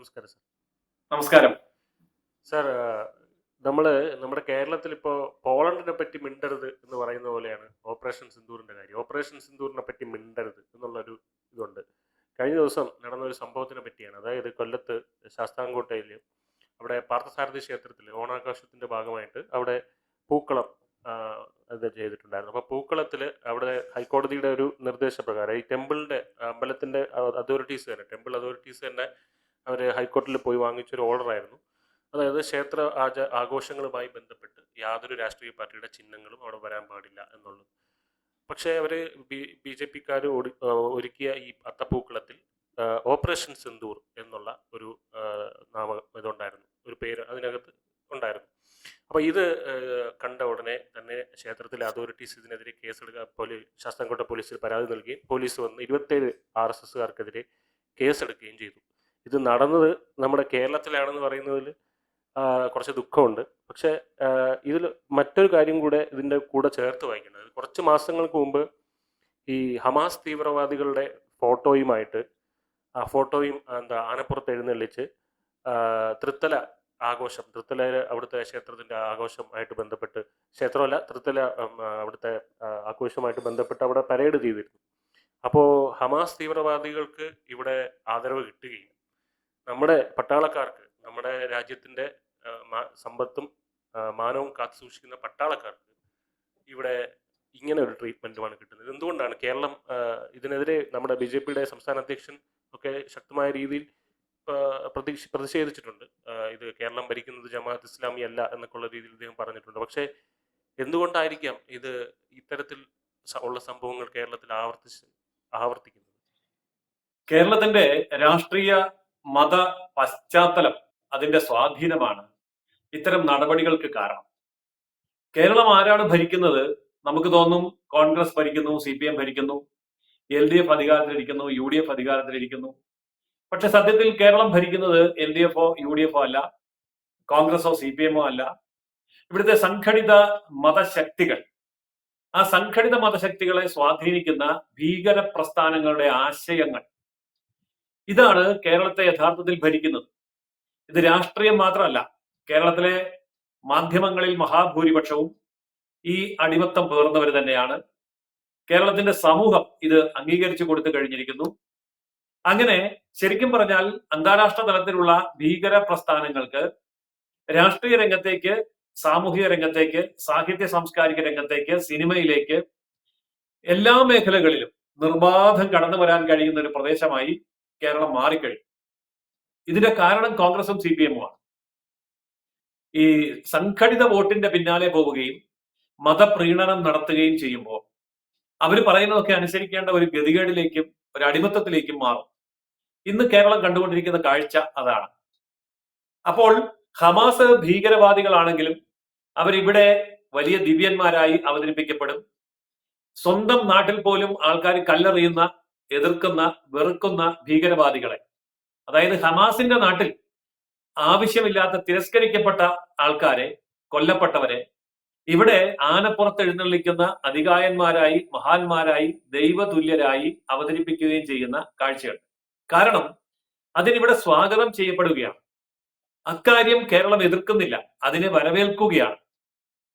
നമസ്കാരം സർ. നമസ്കാരം. സർ, നമ്മള് നമ്മുടെ കേരളത്തിൽ ഇപ്പോൾ പോളണ്ടിനെ പറ്റി മിണ്ടരുത് എന്ന് പറയുന്ന പോലെയാണ് ഓപ്പറേഷൻ സിന്ദൂറിന്റെ കാര്യം. ഓപ്പറേഷൻ സിന്ദൂറിനെ പറ്റി മിണ്ടരുത് എന്നുള്ളൊരു ഇതുണ്ട്. കഴിഞ്ഞ ദിവസം നടന്ന ഒരു സംഭവത്തിനെ പറ്റിയാണ്. അതായത് കൊല്ലത്ത് ശാസ്താംകോട്ടയിൽ അവിടെ പാർത്ഥസാരഥി ക്ഷേത്രത്തിൽ ഓണാഘോഷത്തിന്റെ ഭാഗമായിട്ട് അവിടെ പൂക്കളം ആ, ഇത് ചെയ്തിട്ടുണ്ടായിരുന്നു. അപ്പോൾ പൂക്കളത്തിൽ അവിടെ ഹൈക്കോടതിയുടെ ഒരു നിർദ്ദേശപ്രകാരം ഈ ടെമ്പിളിന്റെ അമ്പലത്തിന്റെ അതോറിറ്റീസ് തന്നെ ടെമ്പിൾ അതോറിറ്റീസ് തന്നെ അവർ ഹൈക്കോടതിയിൽ പോയി വാങ്ങിച്ചൊരു ഓർഡറായിരുന്നു. അതായത് ക്ഷേത്ര ആഘോഷങ്ങളുമായി ബന്ധപ്പെട്ട് യാതൊരു രാഷ്ട്രീയ പാർട്ടിയുടെ ചിഹ്നങ്ങളും അവിടെ വരാൻ പാടില്ല എന്നുള്ളത്. പക്ഷേ അവർ ബി ജെ പിക്കാർ ഒരുക്കിയ ഈ അത്തപ്പൂക്കളത്തിൽ ഓപ്പറേഷൻ സിന്ദൂർ എന്നുള്ള ഒരു നാമ ഇതുണ്ടായിരുന്നു, ഒരു പേര് അതിനകത്ത് ഉണ്ടായിരുന്നു. അപ്പോൾ ഇത് കണ്ട ഉടനെ തന്നെ ക്ഷേത്രത്തിലെ അതോറിറ്റീസ് ഇതിനെതിരെ കേസെടുക്കുക, ശാസ്താംകോട്ട പോലീസിൽ പരാതി നൽകുകയും പോലീസ് വന്ന് 27 RSSകാർക്കെതിരെ കേസെടുക്കുകയും ചെയ്തു. ഇത് നടന്നത് നമ്മുടെ കേരളത്തിലാണെന്ന് പറയുന്നതിൽ കുറച്ച് ദുഃഖമുണ്ട്. പക്ഷേ ഇതിൽ മറ്റൊരു കാര്യം കൂടെ ഇതിൻ്റെ കൂടെ ചേർത്ത് വായിക്കേണ്ടത്, കുറച്ച് മാസങ്ങൾക്ക് മുമ്പ് ഈ ഹമാസ് തീവ്രവാദികളുടെ ഫോട്ടോയുമായിട്ട് ഫോട്ടോയും ആനപ്പുറത്ത് എഴുന്നള്ളിച്ച് തൃത്തല ആഘോഷം, തൃത്തലയിലെ അവിടുത്തെ ക്ഷേത്രത്തിൻ്റെ ആഘോഷമായിട്ട് ബന്ധപ്പെട്ട്, ക്ഷേത്രമല്ല തൃത്തല അവിടുത്തെ ആഘോഷമായിട്ട് ബന്ധപ്പെട്ട് അവിടെ പരേഡ് ചെയ്തിരുന്നു. അപ്പോൾ ഹമാസ് തീവ്രവാദികൾക്ക് ഇവിടെ ആദരവ് കിട്ടുകയും നമ്മുടെ പട്ടാളക്കാർക്ക്, നമ്മുടെ രാജ്യത്തിൻ്റെ സമ്പത്തും മാനവും കാത്തു സൂക്ഷിക്കുന്ന പട്ടാളക്കാർക്ക് ഇവിടെ ഇങ്ങനെ ഒരു ട്രീറ്റ്മെൻറ്റുമാണ് കിട്ടുന്നത്. എന്തുകൊണ്ടാണ് കേരളം ഇതിനെതിരെ നമ്മുടെ BJPയുടെ സംസ്ഥാന അധ്യക്ഷൻ ഒക്കെ ശക്തമായ രീതിയിൽ പ്രതിഷേധിച്ചിട്ടുണ്ട്. ഇത് കേരളം ഭരിക്കുന്നത് ജമാഅത്ത് ഇസ്ലാമി അല്ല എന്നൊക്കെയുള്ള രീതിയിൽ അദ്ദേഹം പറഞ്ഞിട്ടുണ്ട്. പക്ഷേ എന്തുകൊണ്ടായിരിക്കാം ഇത് ഇത്തരത്തിൽ ഉള്ള സംഭവങ്ങൾ കേരളത്തിൽ ആവർത്തിക്കുന്നത്? കേരളത്തിന്റെ രാഷ്ട്രീയ മത പശ്ചാത്തലം, അതിന്റെ സ്വാധീനമാണ് ഇത്തരം നടപടികൾക്ക് കാരണം. കേരളം ആരാണ് ഭരിക്കുന്നത്? നമുക്ക് തോന്നും കോൺഗ്രസ് ഭരിക്കുന്നു, CPM ഭരിക്കുന്നു, LDF അധികാരത്തിലിരിക്കുന്നു, UDF അധികാരത്തിലിരിക്കുന്നു. പക്ഷെ സത്യത്തിൽ കേരളം ഭരിക്കുന്നത് LDFോ UDFോ അല്ല, കോൺഗ്രസോ CPMോ അല്ല. ഇവിടുത്തെ സംഘടിത മതശക്തികൾ, ആ സംഘടിത മതശക്തികളെ സ്വാധീനിക്കുന്ന ഭീകര പ്രസ്ഥാനങ്ങളുടെ ആശയങ്ങൾ, ഇതാണ് കേരളത്തെ യഥാർത്ഥത്തിൽ ഭരിക്കുന്നത്. ഇത് രാഷ്ട്രീയം മാത്രമല്ല. കേരളത്തിലെ മാധ്യമങ്ങളിൽ മഹാഭൂരിപക്ഷവും ഈ അടിമത്തം പേർന്നവർ തന്നെയാണ്. കേരളത്തിന്റെ സമൂഹം ഇത് അംഗീകരിച്ചു കൊടുത്തു കഴിഞ്ഞിരിക്കുന്നു. അങ്ങനെ ശരിക്കും പറഞ്ഞാൽ അന്താരാഷ്ട്ര തലത്തിലുള്ള ഭീകര പ്രസ്ഥാനങ്ങൾക്ക് രാഷ്ട്രീയ രംഗത്തേക്ക്, സാമൂഹിക രംഗത്തേക്ക്, സാഹിത്യ സാംസ്കാരിക രംഗത്തേക്ക്, സിനിമയിലേക്ക്, എല്ലാ മേഖലകളിലും നിർബാധം കടന്നു വരാൻ കഴിയുന്ന ഒരു പ്രദേശമായി കേരളം മാറിക്കഴിഞ്ഞു. ഇതിന്റെ കാരണം കോൺഗ്രസും CPMുമാണ്. ഈ സംഘടിത വോട്ടിന്റെ പിന്നാലെ പോവുകയും മതപ്രീണനം നടത്തുകയും ചെയ്യുമ്പോൾ അവർ പറയുന്നതൊക്കെ അനുസരിക്കേണ്ട ഒരു ഗതികേടിലേക്കും ഒരു അടിമത്തത്തിലേക്കും മാറും. ഇന്ന് കേരളം കണ്ടുകൊണ്ടിരിക്കുന്ന കാഴ്ച അതാണ്. അപ്പോൾ ഹമാസ് ഭീകരവാദികളാണെങ്കിലും അവരിവിടെ വലിയ ദിവ്യന്മാരായി അവതരിപ്പിക്കപ്പെടും. സ്വന്തം നാട്ടിൽ പോലും ആൾക്കാർ കല്ലെറിയുന്ന, എതിർക്കുന്ന, വെറുക്കുന്ന ഭീകരവാദികളെ, അതായത് ഹമാസിന്റെ നാട്ടിൽ ആവശ്യമില്ലാത്ത തിരസ്കരിക്കപ്പെട്ട ആൾക്കാരെ, കൊല്ലപ്പെട്ടവരെ ഇവിടെ ആനപ്പുറത്ത് എഴുന്നള്ളിക്കുന്ന അധികായന്മാരായി, മഹാന്മാരായി, ദൈവതുല്യരായി അവതരിപ്പിക്കുകയും ചെയ്യുന്ന കാഴ്ചകൾ. കാരണം അതിനിവിടെ സ്വാഗതം ചെയ്യപ്പെടുകയാണ്. അക്കാര്യം കേരളം എതിർക്കുന്നില്ല, അതിനെ വരവേൽക്കുകയാണ്.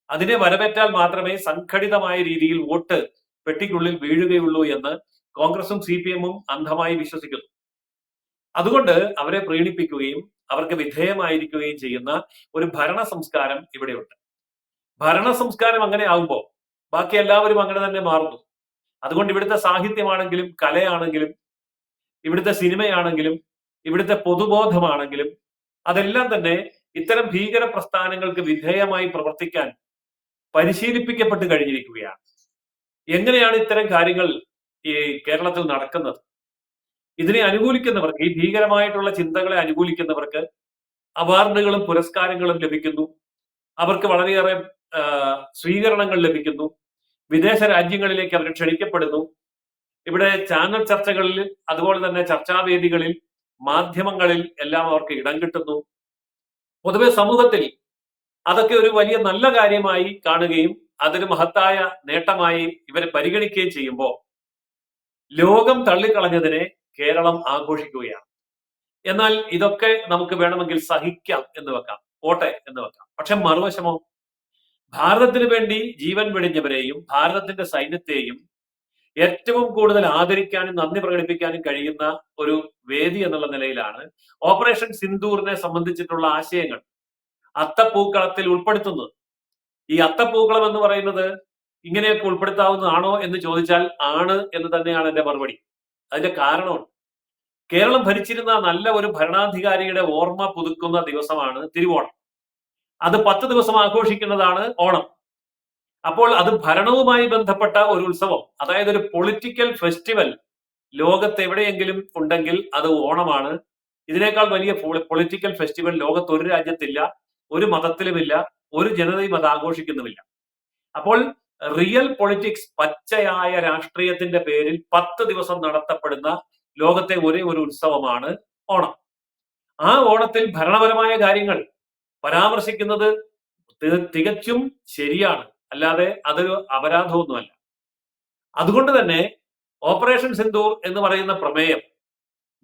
അതിനെ വരവേറ്റാൽ മാത്രമേ സംഘടിതമായ രീതിയിൽ വോട്ട് പെട്ടിക്കുള്ളിൽ വീഴുകയുള്ളൂ എന്ന് കോൺഗ്രസും CPMും അന്ധമായി വിശ്വസിക്കുന്നു. അതുകൊണ്ട് അവരെ പ്രീണിപ്പിക്കുകയും അവർക്ക് വിധേയമായിരിക്കുകയും ചെയ്യുന്ന ഒരു ഭരണ സംസ്കാരം ഇവിടെയുണ്ട്. ഭരണ സംസ്കാരം അങ്ങനെ ആകുമ്പോൾ ബാക്കി എല്ലാവരും അങ്ങനെ തന്നെ മാറുന്നു. അതുകൊണ്ട് ഇവിടുത്തെ സാഹിത്യമാണെങ്കിലും, കലയാണെങ്കിലും, ഇവിടുത്തെ സിനിമയാണെങ്കിലും, ഇവിടുത്തെ പൊതുബോധമാണെങ്കിലും അതെല്ലാം തന്നെ ഇത്തരം ഭീകര പ്രസ്ഥാനങ്ങൾക്ക് വിധേയമായി പ്രവർത്തിക്കാൻ പരിശീലിപ്പിക്കപ്പെട്ട് കഴിഞ്ഞിരിക്കുകയാണ്. എങ്ങനെയാണ് ഇത്തരം കാര്യങ്ങൾ ഈ കേരളത്തിൽ നടക്കുന്നത്? ഇതിനെ അനുകൂലിക്കുന്നവർക്ക്, ഈ ഭീകരമായിട്ടുള്ള ചിന്തകളെ അനുകൂലിക്കുന്നവർക്ക് അവാർഡുകളും പുരസ്കാരങ്ങളും ലഭിക്കുന്നു. അവർക്ക് വളരെയേറെ സ്വീകരണങ്ങൾ ലഭിക്കുന്നു. വിദേശ രാജ്യങ്ങളിലേക്ക് അവർ ക്ഷണിക്കപ്പെടുന്നു. ഇവിടെ ചാനൽ ചർച്ചകളിൽ, അതുപോലെ തന്നെ ചർച്ചാവേദികളിൽ, മാധ്യമങ്ങളിൽ എല്ലാം അവർക്ക് ഇടം കിട്ടുന്നു. പൊതുവെ സമൂഹത്തിൽ അതൊക്കെ ഒരു വലിയ നല്ല കാര്യമായി കാണുകയും അതൊരു മഹത്തായ നേട്ടമായി ഇവരെ പരിഗണിക്കുകയും ചെയ്യുമ്പോൾ ലോകം തള്ളിക്കളഞ്ഞതിനെ കേരളം ആഘോഷിക്കുകയാണ്. എന്നാൽ ഇതൊക്കെ നമുക്ക് വേണമെങ്കിൽ സഹിക്കാം എന്ന് വെക്കാം, പോട്ടെ എന്ന് വെക്കാം. പക്ഷെ മറുവശമോ, ഭാരതത്തിന് വേണ്ടി ജീവൻ വെടിഞ്ഞവരെയും ഭാരതത്തിന്റെ സൈന്യത്തെയും ഏറ്റവും കൂടുതൽ ആദരിക്കാനും നന്ദി പ്രകടിപ്പിക്കാനും കഴിയുന്ന ഒരു വേദി എന്നുള്ള നിലയിലാണ് ഓപ്പറേഷൻ സിന്ദൂറിനെ സംബന്ധിച്ചിട്ടുള്ള ആശയങ്ങൾ അത്തപ്പൂക്കളത്തിൽ ഉൾപ്പെടുത്തുന്നത്. ഈ അത്തപ്പൂക്കളം എന്ന് പറയുന്നത് ഇങ്ങനെയൊക്കെ ഉൾപ്പെടുത്താവുന്നതാണോ എന്ന് ചോദിച്ചാൽ ആണ് എന്ന് തന്നെയാണ് എന്റെ മറുപടി. അതിന്റെ കാരണമുണ്ട്. കേരളം ഭരിച്ചിരുന്ന നല്ല ഒരു ഭരണാധികാരിയുടെ ഓർമ്മ പുതുക്കുന്ന ദിവസമാണ് തിരുവോണം. അത് 10 ദിവസം ആഘോഷിക്കുന്നതാണ് ഓണം. അപ്പോൾ അത് ഭരണവുമായി ബന്ധപ്പെട്ട ഒരു ഉത്സവം, അതായത് ഒരു പൊളിറ്റിക്കൽ ഫെസ്റ്റിവൽ ലോകത്ത് എവിടെയെങ്കിലും ഉണ്ടെങ്കിൽ അത് ഓണമാണ്. ഇതിനേക്കാൾ വലിയ പൊളിറ്റിക്കൽ ഫെസ്റ്റിവൽ ലോകത്ത് ഒരു രാജ്യത്തില്ല, ഒരു മതത്തിലുമില്ല, ഒരു ജനതയും അത് ആഘോഷിക്കുന്നുമില്ല. അപ്പോൾ റിയൽ പൊളിറ്റിക്സ്, പച്ചയായ രാഷ്ട്രീയത്തിന്റെ പേരിൽ 10 ദിവസം നടത്തപ്പെടുന്ന ലോകത്തെ ഒരേ ഒരു ഉത്സവമാണ് ഓണം. ആ ഓണത്തിൽ ഭരണപരമായ കാര്യങ്ങൾ പരാമർശിക്കുന്നത് തികച്ചും ശരിയാണ്, അല്ലാതെ അതൊരു അപരാധമൊന്നുമല്ല. അതുകൊണ്ട് തന്നെ ഓപ്പറേഷൻ സിന്ദൂർ എന്ന് പറയുന്ന പ്രമേയം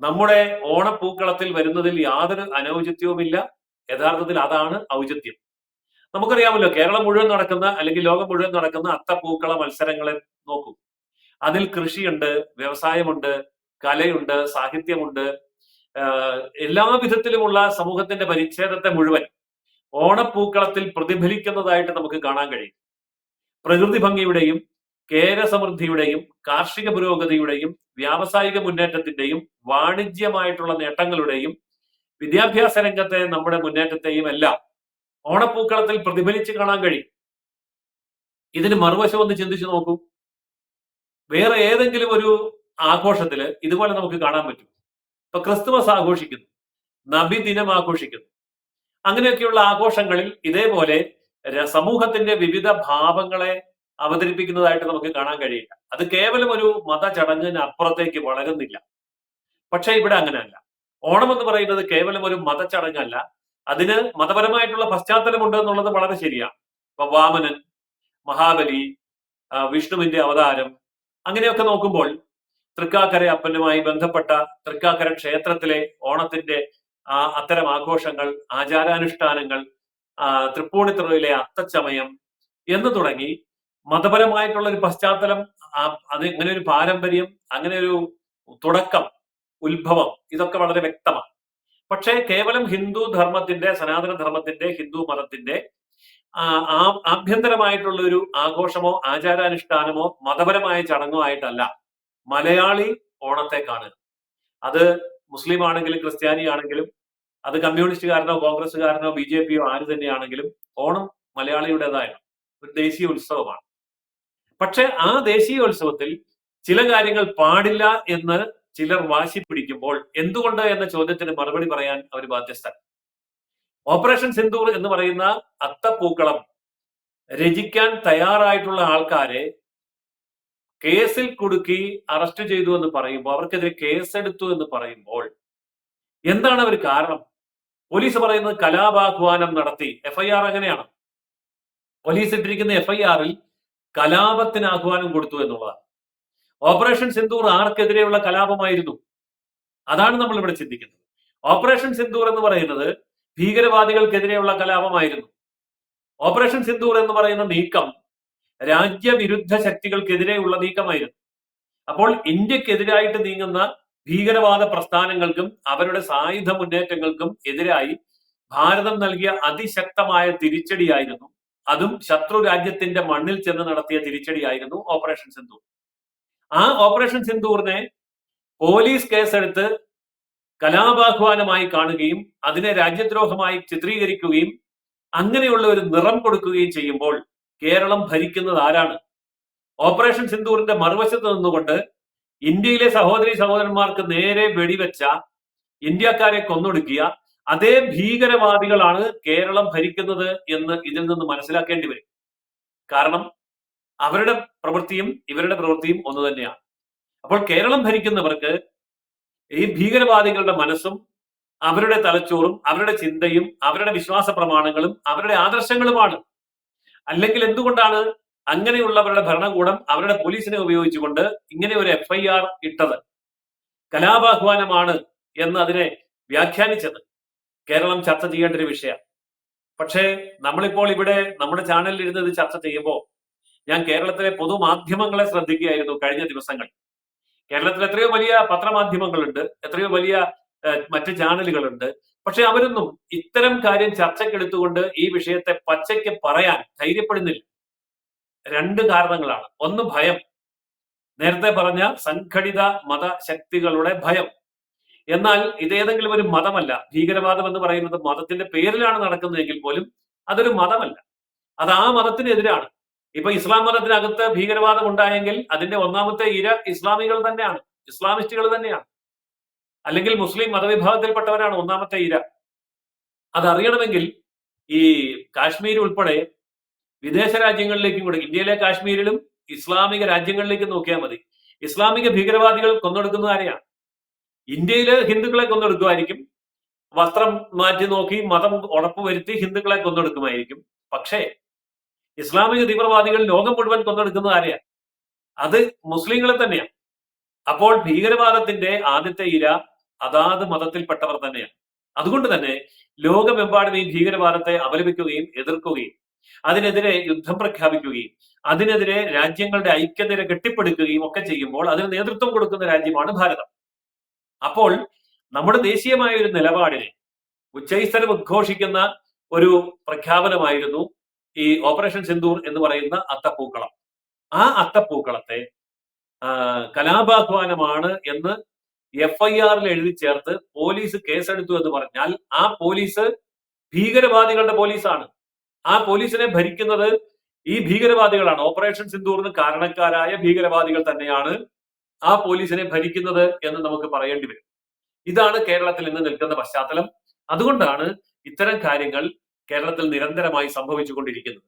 നമ്മുടെ ഓണപ്പൂക്കളത്തിൽ വരുന്നതിൽ യാതൊരു അനൗചിത്യവുമില്ല. യഥാർത്ഥത്തിൽ അതാണ് ഔചിത്യം. നമുക്കറിയാമല്ലോ, കേരളം മുഴുവൻ നടക്കുന്ന അല്ലെങ്കിൽ ലോകം മുഴുവൻ നടക്കുന്ന അത്തപ്പൂക്കള മത്സരങ്ങളെ നോക്കൂ. അതിൽ കൃഷിയുണ്ട്, വ്യവസായമുണ്ട്, കലയുണ്ട്, സാഹിത്യമുണ്ട്, എല്ലാ വിധത്തിലുമുള്ള സമൂഹത്തിന്റെ പരിച്ഛേദത്തെ മുഴുവൻ ഓണപ്പൂക്കളത്തിൽ പ്രതിഫലിക്കുന്നതായിട്ട് നമുക്ക് കാണാൻ കഴിയും. പ്രകൃതി ഭംഗിയുടെയും കേരസമൃദ്ധിയുടെയും കാർഷിക പുരോഗതിയുടെയും വ്യാവസായിക മുന്നേറ്റത്തിന്റെയും വാണിജ്യമായിട്ടുള്ള നേട്ടങ്ങളുടെയും വിദ്യാഭ്യാസ രംഗത്തെ നമ്മുടെ മുന്നേറ്റത്തെയും എല്ലാം ഓണപ്പൂക്കളത്തിൽ പ്രതിഫലിച്ച് കാണാൻ കഴിയും. ഇതിന് മറുവശം ഒന്ന് ചിന്തിച്ചു നോക്കൂ. വേറെ ഏതെങ്കിലും ഒരു ആഘോഷത്തില് ഇതുപോലെ നമുക്ക് കാണാൻ പറ്റും. ഇപ്പൊ ക്രിസ്തുമസ് ആഘോഷിക്കുന്നു, നബിദിനം ആഘോഷിക്കുന്നു, അങ്ങനെയൊക്കെയുള്ള ആഘോഷങ്ങളിൽ ഇതേപോലെ സമൂഹത്തിന്റെ വിവിധ ഭാവങ്ങളെ അവതരിപ്പിക്കുന്നതായിട്ട് നമുക്ക് കാണാൻ കഴിയില്ല. അത് കേവലം ഒരു മതചടങ്ങിന് അപ്പുറത്തേക്ക് വളരുന്നില്ല. പക്ഷെ ഇവിടെ അങ്ങനെയല്ല. ഓണം എന്ന് പറയുന്നത് കേവലം ഒരു മതചടങ്ങല്ല, അതിന് മതപരമായിട്ടുള്ള പശ്ചാത്തലമുണ്ട് എന്നുള്ളത് വളരെ ശരിയാണ്. ഇപ്പൊ വാമനൻ, മഹാബലി, വിഷ്ണുവിന്റെ അവതാരം, അങ്ങനെയൊക്കെ നോക്കുമ്പോൾ തൃക്കാക്കര അപ്പനുമായി ബന്ധപ്പെട്ട തൃക്കാക്കര ക്ഷേത്രത്തിലെ ഓണത്തിന്റെ അത്തരം ആഘോഷങ്ങൾ, ആചാരാനുഷ്ഠാനങ്ങൾ, തൃപ്പൂണിത്തുറയിലെ അത്തച്ചമയം എന്ന് തുടങ്ങി മതപരമായിട്ടുള്ള ഒരു പശ്ചാത്തലം, അത് ഇങ്ങനെ ഒരു പാരമ്പര്യം, അങ്ങനെ ഒരു തുടക്കം, ഉത്ഭവം, ഇതൊക്കെ വളരെ വ്യക്തമാണ്. പക്ഷേ കേവലം ഹിന്ദു ധർമ്മത്തിന്റെ, സനാതന ധർമ്മത്തിന്റെ, ഹിന്ദു മതത്തിന്റെ ആഭ്യന്തരമായിട്ടുള്ള ഒരു ആഘോഷമോ ആചാരാനുഷ്ഠാനമോ മതപരമായ ചടങ്ങോ ആയിട്ടല്ല മലയാളി ഓണത്തെ കാണുക. അത് മുസ്ലിം ആണെങ്കിലും ക്രിസ്ത്യാനി ആണെങ്കിലും, അത് കമ്മ്യൂണിസ്റ്റുകാരനോ കോൺഗ്രസ്സുകാരനോ BJP യോ ആര് തന്നെയാണെങ്കിലും, ഓണം മലയാളിയുടേതായ ഒരു ദേശീയ ഉത്സവമാണ്. പക്ഷെ ആ ദേശീയോത്സവത്തിൽ ചില കാര്യങ്ങൾ പാടില്ല എന്ന് ചിലർ വാശി പിടിക്കുമ്പോൾ എന്തുകൊണ്ട് എന്ന ചോദ്യത്തിന് മറുപടി പറയാൻ അവർ ബാധ്യസ്ഥ. ഓപ്പറേഷൻ സിന്ദൂർ എന്ന് പറയുന്ന അത്തപ്പൂക്കളം രചിക്കാൻ തയ്യാറായിട്ടുള്ള ആൾക്കാരെ കേസിൽ കുടുക്കി അറസ്റ്റ് ചെയ്തു എന്ന് പറയുമ്പോൾ, അവർക്കെതിരെ കേസെടുത്തു എന്ന് പറയുമ്പോൾ എന്താണ് അവർ കാരണം? പോലീസ് പറയുന്നത് കലാപാഹ്വാനം നടത്തി. FIR അങ്ങനെയാണ്. പോലീസ് ഇട്ടിരിക്കുന്ന FIR-ൽ കലാപത്തിന് ആഹ്വാനം കൊടുത്തു എന്നുള്ളതാണ്. ഓപ്പറേഷൻ സിന്ദൂർ ആർക്കെതിരെയുള്ള കലാപമായിരുന്നു? അതാണ് നമ്മൾ ഇവിടെ ചിന്തിക്കുന്നത്. ഓപ്പറേഷൻ സിന്ദൂർ എന്ന് പറയുന്നത് ഭീകരവാദികൾക്കെതിരെയുള്ള കലാപമായിരുന്നു. ഓപ്പറേഷൻ സിന്ദൂർ എന്ന് പറയുന്ന നീക്കം രാജ്യവിരുദ്ധ ശക്തികൾക്കെതിരെയുള്ള നീക്കമായിരുന്നു. അപ്പോൾ ഇന്ത്യക്കെതിരായിട്ട് നീങ്ങുന്ന ഭീകരവാദ പ്രസ്ഥാനങ്ങൾക്കും അവരുടെ സായുധ മുന്നേറ്റങ്ങൾക്കും എതിരായി ഭാരതം നൽകിയ അതിശക്തമായ തിരിച്ചടിയായിരുന്നു. അതും ശത്രു രാജ്യത്തിന്റെ മണ്ണിൽ ചെന്ന് നടത്തിയ തിരിച്ചടിയായിരുന്നു ഓപ്പറേഷൻ സിന്ദൂർ. ആ ഓപ്പറേഷൻ സിന്ദൂറിനെ പോലീസ് കേസെടുത്ത് കലാപാഹ്വാനമായി കാണുകയും അതിനെ രാജ്യദ്രോഹമായി ചിത്രീകരിക്കുകയും അങ്ങനെയുള്ള ഒരു നിറം കൊടുക്കുകയും ചെയ്യുമ്പോൾ കേരളം ഭരിക്കുന്നത് ആരാണ്? ഓപ്പറേഷൻ സിന്ദൂറിന്റെ മറുവശത്ത് നിന്നുകൊണ്ട് ഇന്ത്യയിലെ സഹോദരി സഹോദരന്മാർക്ക് നേരെ വെടിവെച്ച, ഇന്ത്യക്കാരെ കൊന്നൊടുക്കിയ അതേ ഭീകരവാദികളാണ് കേരളം ഭരിക്കുന്നത് എന്ന് ഇതിൽ നിന്ന് മനസ്സിലാക്കേണ്ടി വരും. കാരണം അവരുടെ പ്രവൃത്തിയും ഇവരുടെ പ്രവൃത്തിയും ഒന്ന് തന്നെയാണ്. അപ്പോൾ കേരളം ഭരിക്കുന്നവർക്ക് ഈ ഭീകരവാദികളുടെ മനസ്സും അവരുടെ തലച്ചോറും അവരുടെ ചിന്തയും അവരുടെ വിശ്വാസ പ്രമാണങ്ങളും അവരുടെ ആദർശങ്ങളുമാണ്. അല്ലെങ്കിൽ എന്തുകൊണ്ടാണ് അങ്ങനെയുള്ളവരുടെ ഭരണകൂടം അവരുടെ പോലീസിനെ ഉപയോഗിച്ചുകൊണ്ട് ഇങ്ങനെ ഒരു FIR ഇട്ടത്? കലാപാഹ്വാനമാണ് എന്ന് അതിനെ വ്യാഖ്യാനിച്ചത് കേരളം ചർച്ച ചെയ്യേണ്ട ഒരു വിഷയമാണ്. പക്ഷേ നമ്മളിപ്പോൾ ഇവിടെ നമ്മുടെ ചാനലിൽ ഇരുന്ന് ഇത് ചർച്ച ചെയ്യുമ്പോൾ ഞാൻ കേരളത്തിലെ പൊതുമാധ്യമങ്ങളെ ശ്രദ്ധിക്കുകയായിരുന്നു കഴിഞ്ഞ ദിവസങ്ങൾ. കേരളത്തിൽ എത്രയോ വലിയ പത്രമാധ്യമങ്ങളുണ്ട്, എത്രയോ വലിയ മറ്റ് ചാനലുകളുണ്ട്. പക്ഷെ അവരൊന്നും ഇത്തരം കാര്യം ചർച്ചയ്ക്കെടുത്തുകൊണ്ട് ഈ വിഷയത്തെ പച്ചയ്ക്ക് പറയാൻ ധൈര്യപ്പെടുന്നില്ല. രണ്ട് കാരണങ്ങളാണ്. ഒന്ന് ഭയം, നേരത്തെ പറഞ്ഞ സംഘടിത മതശക്തികളുടെ ഭയം. എന്നാൽ ഇതേതെങ്കിലും ഒരു മതമല്ല. ഭീകരവാദം എന്ന് പറയുന്നത് മതത്തിന്റെ പേരിലാണ് നടക്കുന്നതെങ്കിൽ പോലും അതൊരു മതമല്ല, അത് ആ മതത്തിനെതിരാണ്. ഇപ്പൊ ഇസ്ലാം മതത്തിനകത്ത് ഭീകരവാദം ഉണ്ടായെങ്കിൽ അതിന്റെ ഒന്നാമത്തെ ഇര ഇസ്ലാമികൾ തന്നെയാണ്, ഇസ്ലാമിസ്റ്റുകൾ തന്നെയാണ്, അല്ലെങ്കിൽ മുസ്ലിം മതവിഭാഗത്തിൽപ്പെട്ടവരാണ് ഒന്നാമത്തെ ഇര. അതറിയണമെങ്കിൽ ഈ കാശ്മീർ ഉൾപ്പെടെ വിദേശ രാജ്യങ്ങളിലേക്കും കൂടെ, ഇന്ത്യയിലെ കാശ്മീരിലും ഇസ്ലാമിക രാജ്യങ്ങളിലേക്കും നോക്കിയാൽ മതി. ഇസ്ലാമിക ഭീകരവാദികൾ കൊന്നൊടുക്കുന്നത് ആരെയാണ്? ഇന്ത്യയില് ഹിന്ദുക്കളെ കൊന്നൊടുക്കുമായിരിക്കും, വസ്ത്രം മാറ്റി നോക്കി മതം ഉറപ്പുവരുത്തി ഹിന്ദുക്കളെ കൊന്നൊടുക്കുമായിരിക്കും. പക്ഷേ ഇസ്ലാമിക തീവ്രവാദികൾ ലോകം മുഴുവൻ കൊന്നൊടുക്കുന്നത് ആരെയാണ്? അത് മുസ്ലിങ്ങളെ തന്നെയാണ്. അപ്പോൾ ഭീകരവാദത്തിന്റെ ആദ്യത്തെ ഇര അതാത് മതത്തിൽപ്പെട്ടവർ തന്നെയാണ്. അതുകൊണ്ട് തന്നെ ലോകമെമ്പാടും ഈ ഭീകരവാദത്തെ അപലപിക്കുകയും എതിർക്കുകയും അതിനെതിരെ യുദ്ധം പ്രഖ്യാപിക്കുകയും അതിനെതിരെ രാജ്യങ്ങളുടെ ഐക്യനിര കെട്ടിപ്പടുക്കുകയും ഒക്കെ ചെയ്യുമ്പോൾ അതിന് നേതൃത്വം കൊടുക്കുന്ന രാജ്യമാണ് ഭാരതം. അപ്പോൾ നമ്മുടെ ദേശീയമായ ഒരു നിലപാടിനെ ഉച്ചൈസ്തരം ഉദ്ഘോഷിക്കുന്ന ഒരു പ്രഖ്യാപനമായിരുന്നു ഈ ഓപ്പറേഷൻ സിന്ദൂർ എന്ന് പറയുന്ന അത്തപ്പൂക്കളം. ആ അത്തപ്പൂക്കളത്തെ കലാപാഹ്വാനമാണ് എന്ന് FIR-ൽ എഴുതി ചേർത്ത് പോലീസ് കേസെടുത്തു എന്ന് പറഞ്ഞാൽ ആ പോലീസ് ഭീകരവാദികളുടെ പോലീസാണ്. ആ പോലീസിനെ ഭരിക്കുന്നത് ഈ ഭീകരവാദികളാണ്. ഓപ്പറേഷൻ സിന്ദൂറിന് കാരണക്കാരായ ഭീകരവാദികൾ തന്നെയാണ് ആ പോലീസിനെ ഭരിക്കുന്നത് എന്ന് നമുക്ക് പറയേണ്ടി വരും. ഇതാണ് കേരളത്തിൽ ഇന്ന് നിൽക്കുന്ന പശ്ചാത്തലം. അതുകൊണ്ടാണ് ഇത്തരം കാര്യങ്ങൾ കേരളത്തിൽ നിരന്തരമായി സംഭവിച്ചുകൊണ്ടിരിക്കുന്നത്.